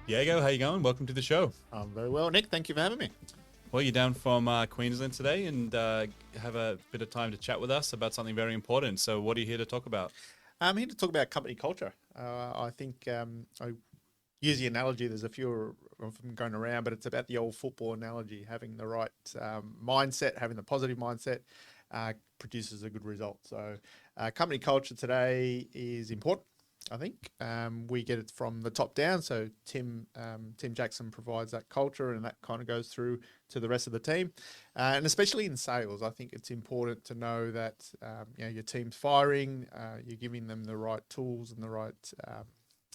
Diego, how you going? Welcome to the show. I'm very well, Nick. Thank you for having me. Well, you're down from Queensland today and have a bit of time to chat with us about something very important. So what are you here to talk about? I'm here to talk about company culture. I think I use the analogy, there's a few of them going around, but it's about the old football analogy, having the right mindset, having the positive mindset produces a good result. So company culture today is important. I think we get it from the top down. So Tim Jackson provides that culture, and that kind of goes through to the rest of the team. And especially in sales, I think it's important to know that your team's firing, you're giving them the right tools and the right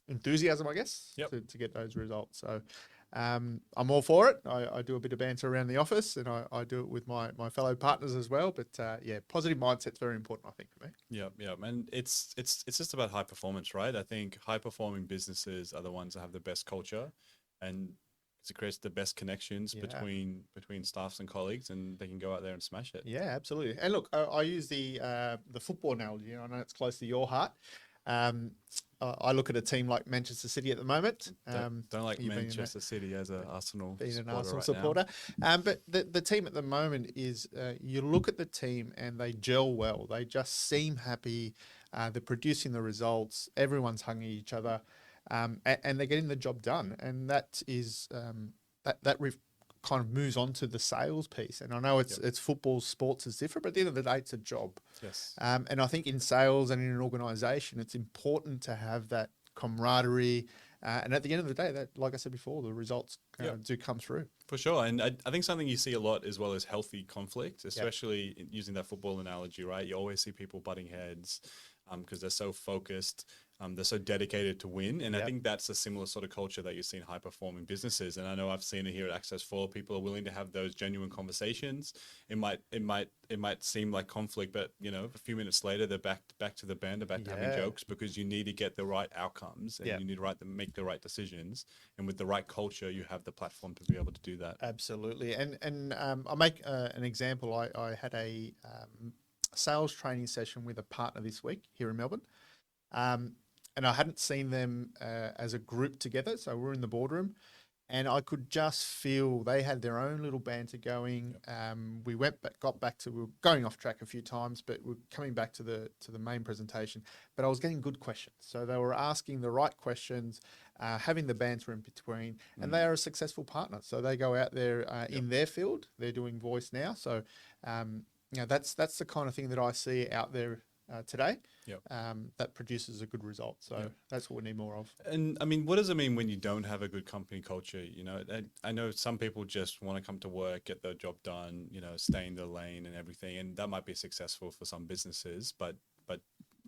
enthusiasm, I guess, to get those results. So I'm all for it. I do a bit of banter around the office, and I do it with my fellow partners as well. But positive mindset's very important, I think, for me. Yeah, and it's just about high performance, right? I think high performing businesses are the ones that have the best culture, and it creates the best connections between staffs and colleagues, and they can go out there and smash it. Yeah, absolutely. And look, I use the football analogy. I know it's close to your heart. I look at a team like Manchester City at the moment. Don't like Manchester City as an Arsenal being an Arsenal right supporter. But the team at the moment is you look at the team and they gel well. They just seem happy. They're producing the results. Everyone's hugging each other, and they're getting the job done. And that is kind of moves on to the sales piece. And I know it's football, sports is different, but at the end of the day, it's a job. Yes. And I think in sales and in an organization, it's important to have that camaraderie. And at the end of the day, that, like I said before, the results do come through. For sure. And I think something you see a lot as well is healthy conflict, especially using that football analogy, right? You always see people butting heads because they're so focused. They're so dedicated to win. And I think that's a similar sort of culture that you see in high performing businesses. And I know I've seen it here at Access4. People are willing to have those genuine conversations. It might seem like conflict, but a few minutes later, they're back to the banter, back to having jokes, because you need to get the right outcomes and you need to make the right decisions. And with the right culture, you have the platform to be able to do that. Absolutely. And I'll make an example. I had a sales training session with a partner this week here in Melbourne. And I hadn't seen them as a group together. So we're in the boardroom and I could just feel they had their own little banter going. We we were going off track a few times, but we're coming back to the main presentation. But I was getting good questions. So they were asking the right questions, having the banter in between, and they are a successful partner. So they go out there in their field. They're doing voice now. So, that's the kind of thing that I see out there today, that produces a good result. So that's what we need more of. And I mean, what does it mean when you don't have a good company culture? I know some people just want to come to work, get their job done, stay in their lane and everything. And that might be successful for some businesses, but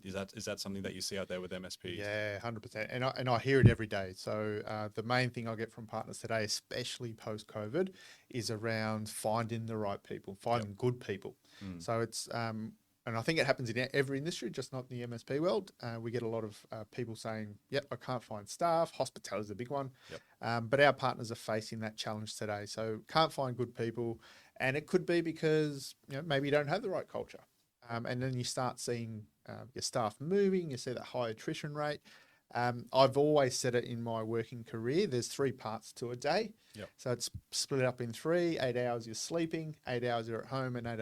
is that something that you see out there with MSPs? Yeah, 100%. And I hear it every day. So the main thing I get from partners today, especially post-COVID, is around finding the right people, finding good people. So it's and I think it happens in every industry, just not in the MSP world. We get a lot of people saying, I can't find staff. Hospitality is a big one. But our partners are facing that challenge today. So can't find good people. And it could be because maybe you don't have the right culture. And then you start seeing your staff moving. You see that high attrition rate. I've always said it in my working career, there's 3 parts to a day. So it's split up in 3, 8 hours you're sleeping, 8 hours you're at home, and 8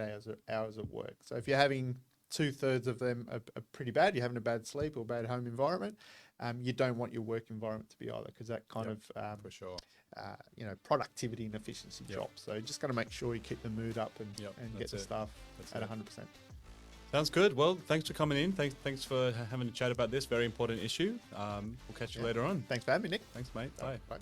hours at work. So if you're having 2/3 of them are pretty bad, you're having a bad sleep or bad home environment, you don't want your work environment to be either, because that kind of, for sure, productivity and efficiency drops. So you just got to make sure you keep the mood up and get the staff at 100%. Sounds good. Well, thanks for coming in. Thanks for having a chat about this very important issue. We'll catch you later on. Thanks for having me, Nick. Thanks, mate. Bye. Bye.